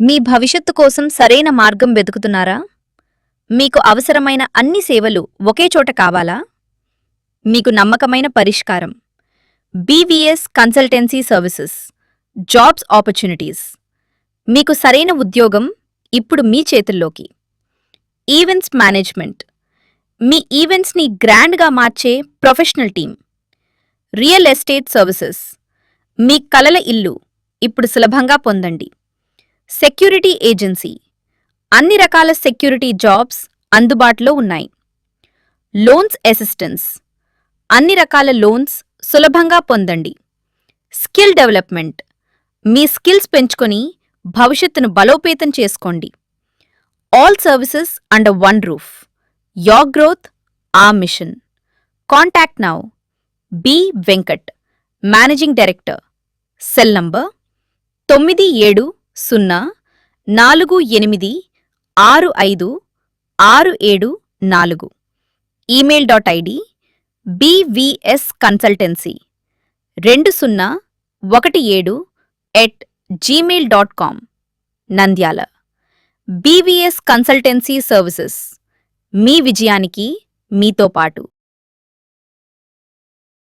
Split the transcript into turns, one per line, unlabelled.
మీ భవిష్యత్తు కోసం సరైన మార్గం వెతుకుతున్నారా? మీకు అవసరమైన అన్ని సేవలు ఒకే చోట కావాలా? మీకు నమ్మకమైన పరిష్కారం BVS consultancy services jobs opportunities. మీకు సరైన ఉద్యోగం ఇప్పుడు మీ చేతుల్లోకి. ఈవెంట్స్ మేనేజ్మెంట్, మీ ఈవెంట్స్ని గ్రాండ్గా మార్చే professional team. Real estate services, మీ కలల ఇల్లు ఇప్పుడు సులభంగా పొందండి. సెక్యూరిటీ ఏజెన్సీ, అన్ని రకాల సెక్యూరిటీ జాబ్స్ అందుబాటులో ఉన్నాయి. లోన్స్ అసిస్టెన్స్, అన్ని రకాల లోన్స్ సులభంగా పొందండి. స్కిల్ డెవలప్మెంట్, మీ స్కిల్స్ పెంచుకొని భవిష్యత్తును బలోపేతం చేసుకోండి. All services under one roof. Your growth our mission. Contact now. B Venkat, managing director. Cell number 9748656747. Email .id bvsconsultancy2017@gmail.com. Nandyal. BVS consultancy services, మీ విజయానికి మీతో పాటు.